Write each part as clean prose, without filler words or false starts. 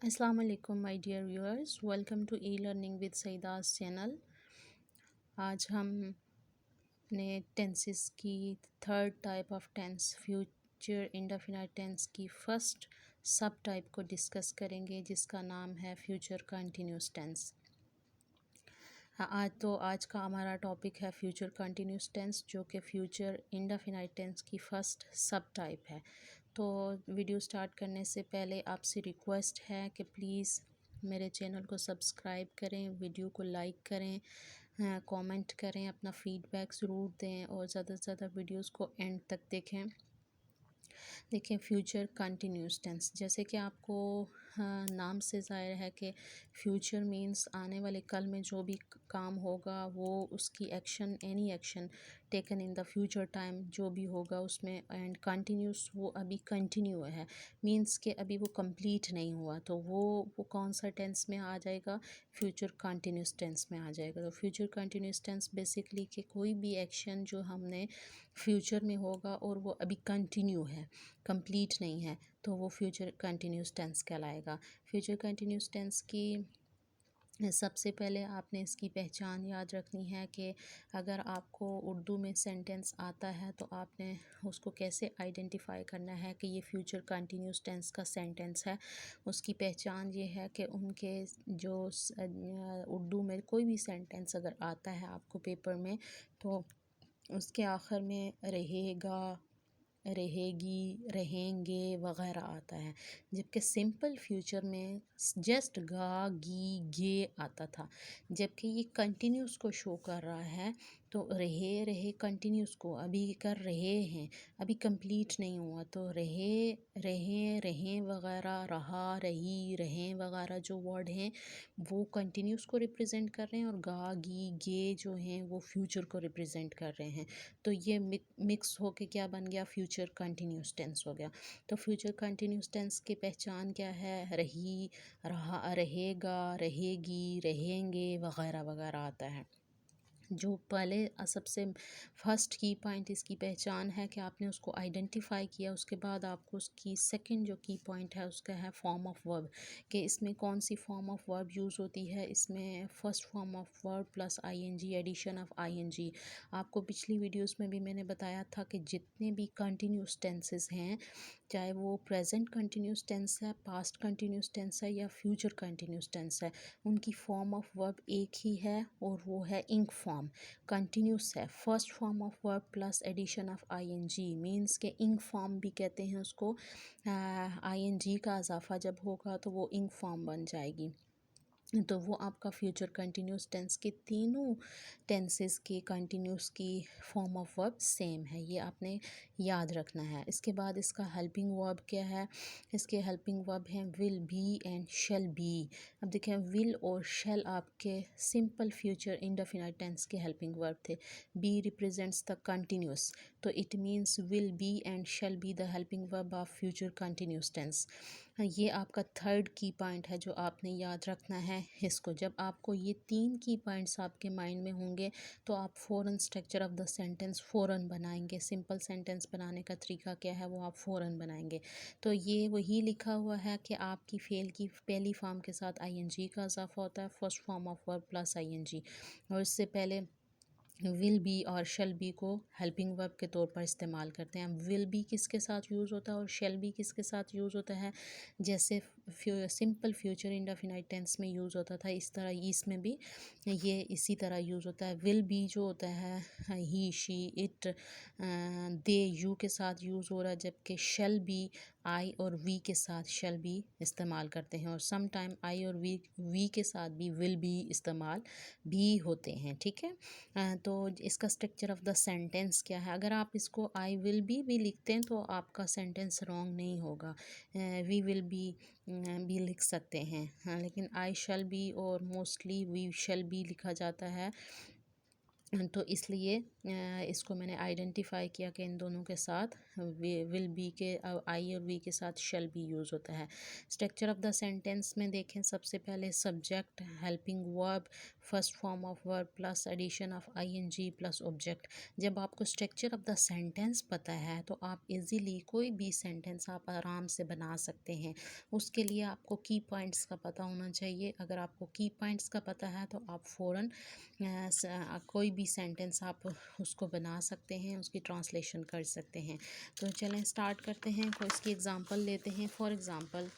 अस्सलाम वालेकुम my dear viewers, welcome to e learning with Saeeda's channel. आज हम अपने टेंसेस की third type of tense future indefinite tense की फर्स्ट सब टाइप को डिस्कस करेंगे, जिसका नाम है फ्यूचर कंटिन्यूस टेंस। आज का हमारा टॉपिक है फ्यूचर कंटिन्यूस टेंस, जो कि फ्यूचर इंडेफिनिट टेंस की फर्स्ट सब टाइप है। तो वीडियो स्टार्ट करने से पहले आपसे रिक्वेस्ट है कि प्लीज़ मेरे चैनल को सब्सक्राइब करें, वीडियो को लाइक करें, कमेंट करें, अपना फीडबैक ज़रूर दें और ज़्यादा से ज़्यादा वीडियोस को एंड तक देखें। देखिए, फ्यूचर कंटिन्यूस टेंस, जैसे कि आपको नाम से ज़ाहिर है कि फ्यूचर मींस आने वाले कल में जो भी काम होगा वो उसकी action, any action taken in the future time जो भी होगा उसमें, एंड कंटिन्यूस वो अभी कंटिन्यू है, मींस कि अभी वो कंप्लीट नहीं हुआ, तो वो कौन सा टेंस में आ जाएगा? फ्यूचर कंटिन्यूस टेंस में आ जाएगा। तो फ्यूचर कंटिन्यूस टेंस बेसिकली कि कोई भी एक्शन जो हमने फ्यूचर में होगा और वो अभी कंटिन्यू है, कंप्लीट नहीं है, तो वो फ्यूचर कंटिन्यूस टेंस कहलाएगा। फ्यूचर कंटिन्यूस टेंस की सबसे पहले आपने इसकी पहचान याद रखनी है कि अगर आपको उर्दू में सेंटेंस आता है तो आपने उसको कैसे आइडेंटिफाई करना है कि ये फ्यूचर कंटिन्यूस टेंस का सेंटेंस है। उसकी पहचान ये है कि उनके जो उर्दू में कोई भी सेंटेंस अगर आता है आपको पेपर में, तो उसके आखिर में रहेगा, रहेगी, रहेंगे वगैरह आता है, जबकि सिंपल फ्यूचर में जस्ट गा, गी, गे आता था। जबकि ये कंटिन्यूस को शो कर रहा है, तो रहे रहे कंटिन्यूस को अभी कर रहे हैं, अभी कंप्लीट नहीं हुआ, तो रहे, रहें, रहें वगैरह, रहा, रही, रहें वगैरह जो वर्ड हैं वो कंटिन्यूस को रिप्रेजेंट कर रहे हैं, और गा, गी, गे जो हैं वो फ्यूचर को रिप्रेजेंट कर रहे हैं। तो ये मिक्स होके क्या बन गया? फ्यूचर कंटिन्यूस टेंस हो गया। तो फ्यूचर कंटिन्यूस टेंस की पहचान क्या है? रही, रहा, रहेगा, रहेगी, रहेंगे वगैरह वगैरह आता है। जो पहले सबसे फर्स्ट की पॉइंट इसकी पहचान है कि आपने उसको आइडेंटिफाई किया, उसके बाद आपको उसकी सेकंड जो की पॉइंट है उसका है फॉर्म ऑफ वर्ब, कि इसमें कौन सी फॉर्म ऑफ वर्ब यूज़ होती है। इसमें first form of verb plus ING, addition of ING. आपको पिछली वीडियोस में भी मैंने बताया था कि जितने भी कंटिन्यूस टेंसेस हैं, चाहे वो प्रेजेंट कंटिन्यूस टेंस है, पास्ट कंटिन्यूस टेंस है या फ्यूचर कंटिन्यूस टेंस है, उनकी फॉर्म ऑफ वर्ब एक ही है और वो है इंक फॉर्म। कंटिन्यूस है, first form of verb plus addition of ING, means के इंक फॉर्म भी कहते हैं उसको। आईएनजी का इजाफा जब होगा तो वो इंक फॉर्म बन जाएगी। तो वो आपका फ्यूचर कंटिन्यूस टेंस के तीनों टेंसेस के कंटिन्यूस की फॉर्म ऑफ वर्ब सेम है, ये आपने याद रखना है। इसके बाद इसका हेल्पिंग वर्ब क्या है? इसके हेल्पिंग वर्ब हैं will be and shall be. अब देखें, विल और शेल आपके सिंपल फ्यूचर इंडेफिनिट टेंस के हेल्पिंग वर्ब थे। बी रिप्रेजेंट्स द कंटिन्यूस, तो it means will be and shall be the helping verb of future continuous tense. ये आपका third की पॉइंट है जो आपने याद रखना है इसको। जब आपको ये तीन की पॉइंट्स आपके माइंड में होंगे तो आप फ़ौरन स्ट्रक्चर ऑफ द सेंटेंस फ़ौरन बनाएंगे। सिंपल सेंटेंस बनाने का तरीका क्या है वो आप फ़ौरन बनाएंगे। तो ये वही लिखा हुआ है कि आपकी फेल की पहली फॉर्म के साथ आईएनजी का इजाफा होता है, first form of verb plus ING, और इससे पहले विल बी और शेल बी को हेल्पिंग वर्ब के तौर पर इस्तेमाल करते हैं। विल बी किसके साथ यूज़ होता है और शेल बी किसके साथ यूज़ होता है? जैसे सिंपल फ्यूचर इंडेफिनिट टेंस में यूज़ होता था, इस तरह इसमें भी ये इसी तरह यूज़ होता है। विल बी जो होता है ही, शी, इट, दे, यू के साथ यूज़ हो रहा है, जबकि शेल बी आई और वी के साथ शेल बी इस्तेमाल करते हैं, और सम टाइम आई और वी के साथ भी विल बी इस्तेमाल भी होते हैं। ठीक है, तो इसका स्ट्रक्चर ऑफ द सेंटेंस क्या है? अगर आप इसको आई विल बी भी लिखते हैं तो आपका सेंटेंस रॉन्ग नहीं होगा। वी विल बी भी लिख सकते हैं, हाँ, लेकिन आई शैल बी और मोस्टली वी शैल बी लिखा जाता है तो इसलिए इसको मैंने आइडेंटिफाई किया कि इन दोनों के साथ विल बी के आई और वी के साथ शैल बी यूज़ होता है। स्ट्रक्चर ऑफ द सेंटेंस में देखें, सबसे पहले subject, helping verb, first form of verb plus addition of ING plus object. जब आपको स्ट्रक्चर ऑफ द सेंटेंस पता है तो आप इजीली कोई भी सेंटेंस आप आराम से बना सकते हैं। उसके लिए आपको की पॉइंट्स का पता होना चाहिए। अगर आपको की पॉइंट्स का पता है तो आप फ़ौरन कोई भी सेंटेंस आप उसको बना सकते हैं, उसकी ट्रांसलेशन कर सकते हैं। तो चलें स्टार्ट करते हैं, कोई इसकी एग्ज़ाम्पल लेते हैं। फॉर एग्ज़ाम्पल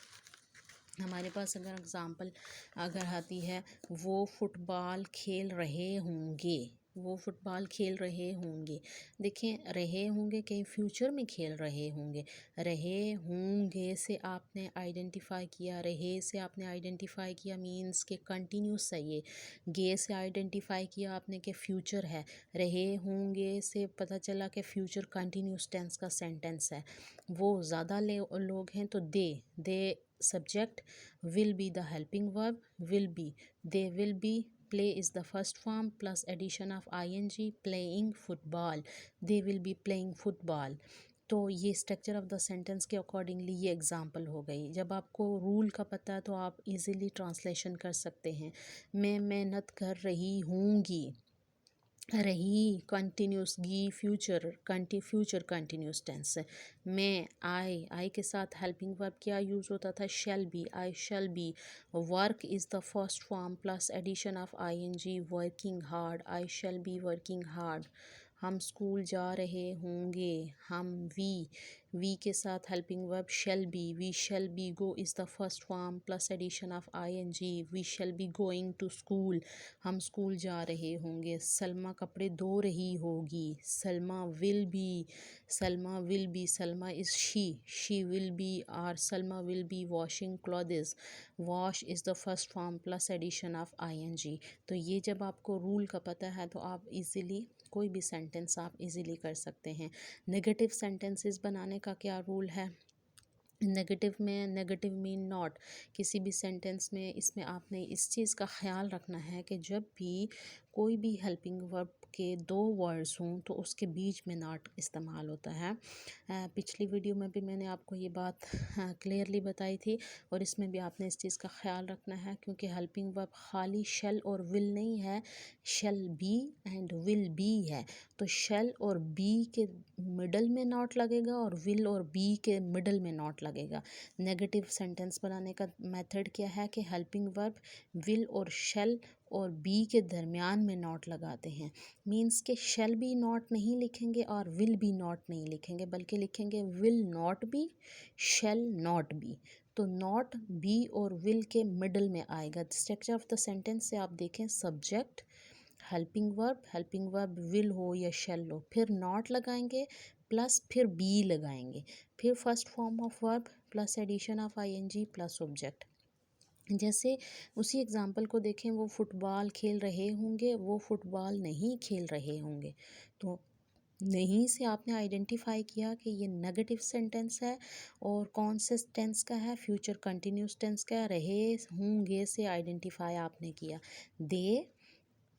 हमारे पास अगर एग्ज़ाम्पल अगर आती है, वो फुटबॉल खेल रहे होंगे, वो फुटबॉल खेल रहे होंगे। देखें, रहे होंगे कहीं फ्यूचर में खेल रहे होंगे। रहे होंगे से आपने आइडेंटिफाई किया, रहे से आपने आइडेंटिफाई किया मीन्स के कंटिन्यूस है ये। गे से आइडेंटिफाई किया आपने कि फ्यूचर है। रहे होंगे से पता चला कि फ्यूचर कंटिन्यूस टेंस का सेंटेंस है। वो ज़्यादा लोग हैं तो दे subject, will be the helping verb, will be, they will be, play is the first form plus addition of ing, playing football, they will be playing football। तो ये structure of the sentence के accordingly ये example हो गई। जब आपको rule का पता है तो आप इजीली ट्रांसलेशन कर सकते हैं। मैं मेहनत कर रही हूँगी, रही कंटिन्यूस, गी फ्यूचर, फ्यूचर कंटिन्यूस टेंस है। मैं आई के साथ हेल्पिंग वर्ब क्या यूज़ होता था, shall be, I shall be. Work is the first form plus addition of I N G, working hard, I shall be working hard. हम school जा रहे होंगे, हम वी के साथ helping verb shall be, we shall be, go is the first form plus addition of I N G, we shall be going to school, हम school जा रहे होंगे। सलमा कपड़े धो रही होगी, Salma will be, Salma will be, Salma is she will be, और Salma will be washing clothes, wash is the first form plus addition of I N G. तो ये जब आपको रूल का पता है तो आप इजीली कोई भी सेंटेंस आप इजीली कर सकते हैं। नेगेटिव सेंटेंसेस बनाने का क्या रूल है, नेगेटिव में, नेगेटिव मीन नॉट, किसी भी सेंटेंस में इसमें आपने इस चीज़ का ख्याल रखना है कि जब भी कोई भी हेल्पिंग वर्ब के दो वर्ड्स हों तो उसके बीच में नॉट इस्तेमाल होता है। पिछली वीडियो में भी मैंने आपको ये बात क्लियरली बताई थी, और इसमें भी आपने इस चीज़ का ख्याल रखना है, क्योंकि हेल्पिंग वर्ब खाली शेल और विल नहीं है, shall be and will be है। तो शेल और बी के मिडल में नॉट लगेगा और विल और बी के मिडल में नॉट लगेगा। नेगेटिव सेंटेंस बनाने का मेथड क्या है कि हेल्पिंग वर्ब विल और शेल और बी के दरमियान में नॉट लगाते हैं। मीन्स के शेल बी नॉट नहीं लिखेंगे और विल बी नॉट नहीं लिखेंगे, बल्कि लिखेंगे will not be, shall not be. तो नॉट बी और विल के मिडल में आएगा। स्ट्रक्चर ऑफ द सेंटेंस से आप देखें, सब्जेक्ट, हेल्पिंग वर्ब विल हो या शेल हो, फिर नॉट लगाएंगे प्लस फिर बी लगाएंगे, फिर first form of verb plus addition of ING plus object. जैसे उसी एग्जाम्पल को देखें, वो फुटबॉल खेल रहे होंगे, वो फुटबॉल नहीं खेल रहे होंगे। तो नहीं से आपने आइडेंटिफाई किया कि ये नेगेटिव सेंटेंस है, और कौन से टेंस का है, फ्यूचर कंटिन्यूस टेंस का। रहे होंगे से आइडेंटिफाई आपने किया।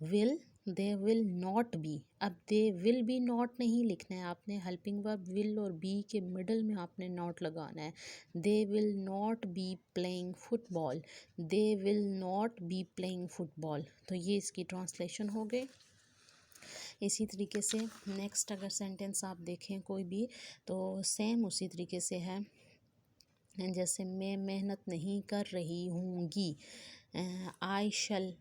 Will they will not be, अब दे विल बी नॉट नहीं लिखना है आपने, हेल्पिंग वर्ब विल और बी के मिडल में आपने नॉट लगाना है। They will not be playing football, they will not be playing football. तो ये इसकी ट्रांसलेशन हो गई। इसी तरीके से नेक्स्ट अगर सेंटेंस आप देखें कोई भी, तो सेम उसी तरीके से है। जैसे मैं मेहनत नहीं कर रही हूँगी, I shall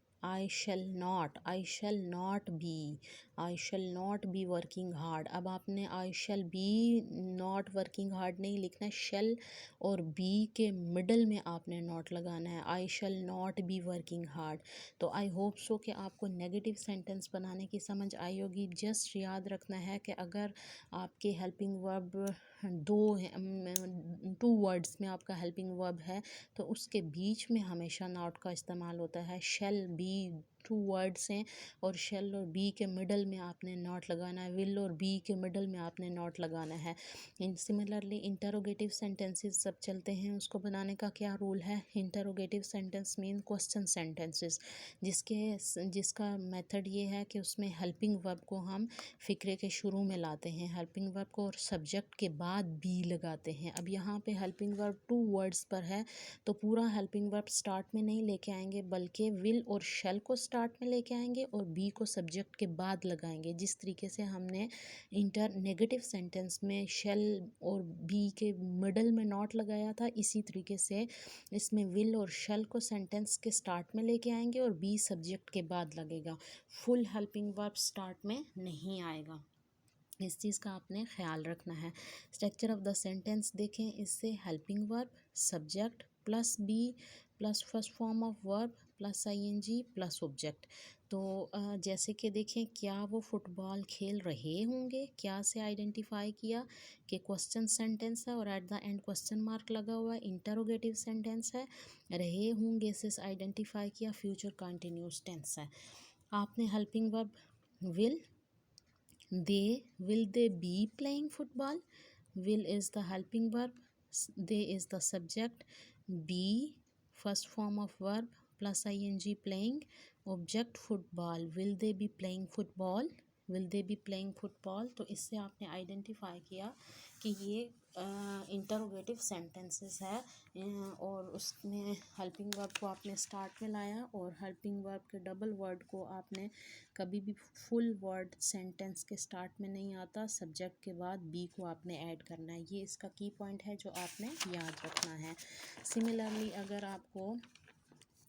not, I shall not be, I shall not be working hard. अब आपने I shall be not working hard नहीं लिखना है, शैल और बी के मिडल में आपने नॉट लगाना है, I shall not be working hard. तो आई होप सो कि आपको नेगेटिव सेंटेंस बनाने की समझ आई होगी। जस्ट याद रखना है कि अगर आपके हेल्पिंग वर्ब टू वर्ड्स में आपका हेल्पिंग वर्ब है तो उसके बीच में हमेशा नॉट का इस्तेमाल होता है। शैल बी टू वर्ड्स हैं और शेल और बी के मिडल में आपने नॉट लगाना है, विल और बी के मिडल में आपने नॉट लगाना है। इन सिमिलरली इंटरोगेटिव सेंटेंसेस सब चलते हैं, उसको बनाने का क्या रूल है। Interrogative sentence mean question sentences, जिसका मेथड ये है कि उसमें हेल्पिंग वर्ब को हम फ़िक्रे के शुरू में लाते हैं, हेल्पिंग वर्ब को और सब्जेक्ट के बाद बी लगाते हैं। अब यहाँ पे हेल्पिंग वर्ब टू वर्ड्स पर है तो पूरा हेल्पिंग वर्ब स्टार्ट में नहीं लेके आएंगे, बल्कि विल और शेल को स्टार्ट में लेके आएंगे और बी को सब्जेक्ट के बाद लगाएंगे। जिस तरीके से हमने नेगेटिव सेंटेंस में शेल और बी के मिडल में नॉट लगाया था, इसी तरीके से इसमें विल और शेल को सेंटेंस के स्टार्ट में लेके आएंगे और बी सब्जेक्ट के बाद लगेगा। फुल हेल्पिंग वर्ब स्टार्ट में नहीं आएगा, इस चीज़ का आपने ख्याल रखना है। स्ट्रक्चर ऑफ द सेंटेंस देखें, इससे helping verb subject plus be plus first form of verb plus ING plus object. तो जैसे कि देखें, क्या वो फुटबॉल खेल रहे होंगे, क्या से आइडेंटिफाई किया कि क्वेश्चन सेंटेंस है और eight the and question mark लगा हुआ है, इंटरोगेटिव सेंटेंस है। रहे होंगे से आइडेंटिफाई किया, फ्यूचर कंटिन्यूस टेंस है। आपने helping verb will, will they be playing football? Will is the helping verb, they is the subject, be first form of verb plus ing playing, object football, will they be playing football, will they be playing football। तो इससे आपने identify किया कि ये interrogative sentences है और उसमें helping verb को आपने स्टार्ट में लाया और हेल्पिंग वर्ब के डबल वर्ड को आपने कभी भी फुल वर्ड सेंटेंस के स्टार्ट में नहीं आता, सब्जेक्ट के बाद बी को आपने ऐड करना है। ये इसका की पॉइंट है जो आपने याद रखना है। सिमिलरली अगर आपको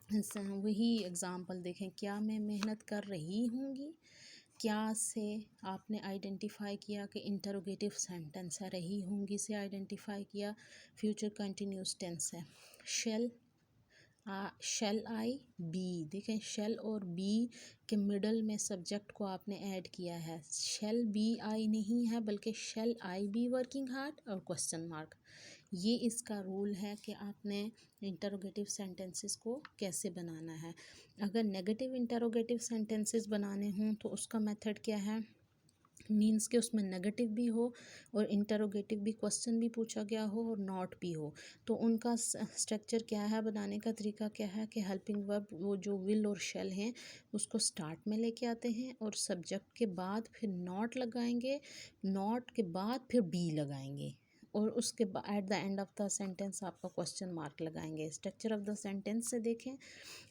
वही एग्ज़ाम्पल देखें, क्या मैं मेहनत कर रही होंगी, क्या से आपने आइडेंटिफाई किया कि इंटरोगेटिव सेंटेंस है, रही होंगी से आइडेंटिफाई किया, फ्यूचर कंटिन्यूस टेंस है। शेल आई बी, देखें शेल और बी के मिडल में सब्जेक्ट को आपने ऐड किया है, शेल बी आई नहीं है बल्कि shall I B working hard और क्वेश्चन मार्क। ये इसका रूल है कि आपने इंटरोगेटिव सेंटेंसेस को कैसे बनाना है। अगर नेगेटिव इंटरोगेटिव सेंटेंसेस बनाने हों तो उसका मेथड क्या है, मीन्स कि उसमें नेगेटिव भी हो और इंटरोगेटिव भी, क्वेश्चन भी पूछा गया हो और नॉट भी हो। तो उनका स्ट्रक्चर क्या है, बनाने का तरीका क्या है कि हेल्पिंग वर्ब वो जो विल और शेल हैं उसको स्टार्ट में लेके आते हैं और सब्जेक्ट के बाद फिर नॉट लगाएंगे, नॉट के बाद फिर बी लगाएंगे और उसके बाद at the end of the sentence आपका क्वेश्चन मार्क लगाएंगे। स्ट्रक्चर ऑफ द सेंटेंस से देखें,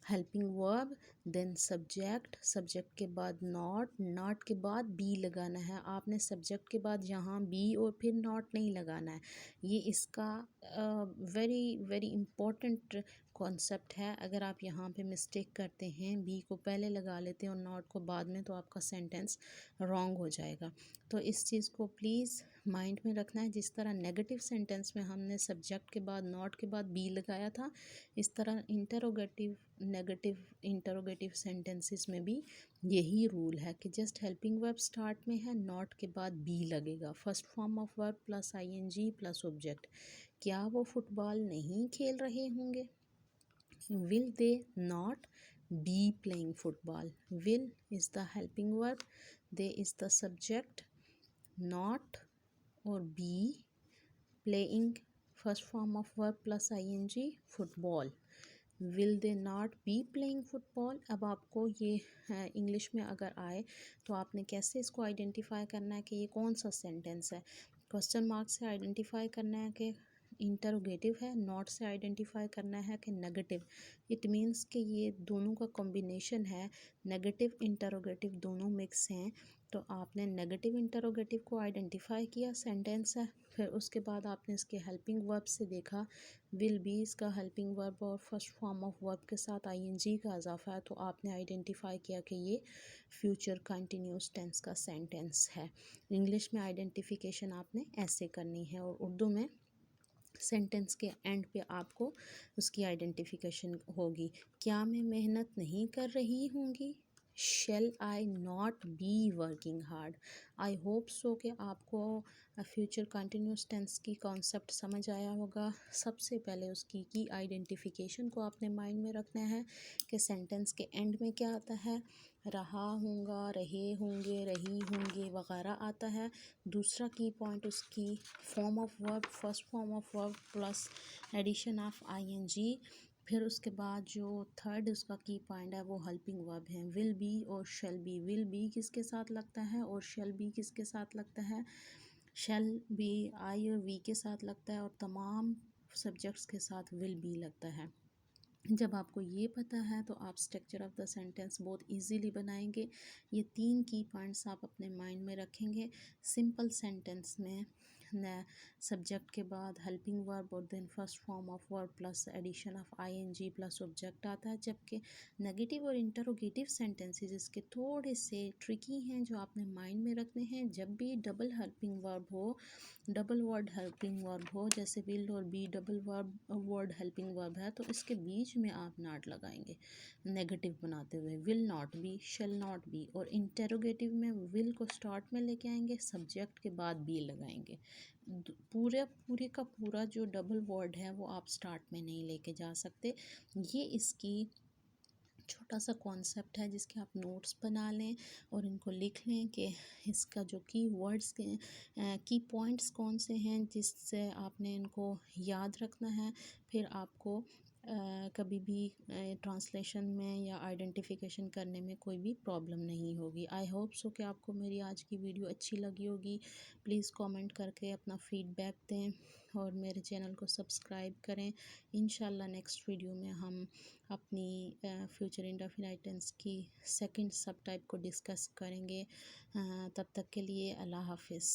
helping verb then subject, subject के बाद नॉट, नॉट के बाद बी लगाना है। आपने सब्जेक्ट के बाद यहाँ बी और फिर नॉट नहीं लगाना है। ये इसका वेरी वेरी इम्पोर्टेंट कॉन्सेप्ट है। अगर आप यहाँ पे मिस्टेक करते हैं, बी को पहले लगा लेते हैं और नॉट को बाद में, तो आपका सेंटेंस रॉन्ग हो जाएगा। तो इस चीज़ को प्लीज़ माइंड में रखना है। जिस तरह नेगेटिव सेंटेंस में हमने सब्जेक्ट के बाद नॉट के बाद बी लगाया था, इस तरह इंटरोगेटिव नेगेटिव इंटरोगेटिव सेंटेंसेस में भी यही रूल है कि जस्ट हेल्पिंग वर्ब स्टार्ट में है, नॉट के बाद बी लगेगा, first form of verb plus ING plus object. क्या वो फुटबॉल नहीं खेल रहे होंगे, will they not be playing football, will is the helping verb, they is the subject, not और be playing first form of verb plus ING football, will they not be playing football. अब आपको ये English में अगर आए तो आपने कैसे इसको आइडेंटिफाई करना है कि ये कौन सा सेंटेंस है। क्वेश्चन मार्क से आइडेंटिफाई करना है कि इंटरोगेटिव है, नॉट से आइडेंटिफाई करना है कि नेगेटिव। इट मीन्स कि ये दोनों का कॉम्बिनेशन है, नेगेटिव इंटरोगेटिव दोनों मिक्स हैं। तो आपने नेगेटिव इंटरोगेटिव को आइडेंटिफाई किया, सेंटेंस है, फिर उसके बाद आपने इसके हेल्पिंग वर्ब से देखा, विल बी इसका हेल्पिंग वर्ब और फर्स्ट फॉर्म ऑफ वर्ब के साथ आईएनजी का इजाफा है, तो आपने आइडेंटिफाई किया कि ये फ्यूचर कंटिन्यूस टेंस का सेंटेंस है। इंग्लिश में आइडेंटिफिकेशन आपने ऐसे करनी है और उर्दू में सेंटेंस के एंड पे आपको उसकी आइडेंटिफिकेशन होगी। क्या मैं मेहनत नहीं कर रही होंगी, shall I not be working hard. I hope so कि आपको फ्यूचर कंटिन्यूस टेंस की कॉन्सेप्ट समझ आया होगा। सबसे पहले उसकी की आइडेंटिफिकेशन को आपने माइंड में रखना है कि सेंटेंस के एंड में क्या आता है, रहा होगा, रहे होंगे, रही होंगे वगैरह आता है। दूसरा की पॉइंट उसकी form of verb, first form of verb plus addition of ING. फिर उसके बाद जो थर्ड उसका की पॉइंट है वो हेल्पिंग वर्ब है, विल बी और शेल बी। विल बी किसके साथ लगता है और शेल बी किसके साथ लगता है, शेल बी आई और वी के साथ लगता है और तमाम सब्जेक्ट्स के साथ विल बी लगता है। जब आपको ये पता है तो आप स्ट्रक्चर ऑफ द सेंटेंस बहुत इजीली बनाएंगे। ये 3 की पॉइंट्स आप अपने माइंड में रखेंगे। सिंपल सेंटेंस में न सब्जेक्ट के बाद हेल्पिंग वर्ब और then first form of verb plus addition of ING plus object आता है। जबकि नेगेटिव और इंटरोगेटिव सेंटेंसेस इसके थोड़े से ट्रिकी हैं जो आपने माइंड में रखने हैं। जब भी डबल हेल्पिंग वर्ब हो, डबल वर्ड हेल्पिंग वर्ब हो, जैसे विल और be double word helping verb है, तो इसके बीच में आप नॉट लगाएंगे नेगेटिव बनाते हुए, will not be, shall not be. और इंटेरोगेटिव में विल को स्टार्ट में लेके आएंगे, सब्जेक्ट के बाद बी लगाएंगे। पूरे का पूरा जो डबल वर्ड है वो आप स्टार्ट में नहीं लेके जा सकते। ये इसकी छोटा सा कॉन्सेप्ट है जिसके आप नोट्स बना लें और इनको लिख लें कि इसका जो की वर्ड्स के की पॉइंट्स कौन से हैं जिससे आपने इनको याद रखना है। फिर आपको कभी भी ट्रांसलेशन में या आइडेंटिफिकेशन करने में कोई भी प्रॉब्लम नहीं होगी। आई होप सो कि आपको मेरी आज की वीडियो अच्छी लगी होगी। प्लीज़ कमेंट करके अपना फीडबैक दें और मेरे चैनल को सब्सक्राइब करें। इंशाल्लाह नेक्स्ट वीडियो में हम अपनी फ्यूचर इंडेफिनिट टेंस की सेकंड सब टाइप को डिस्कस करेंगे। तब तक के लिए अल्लाह हाफिज़।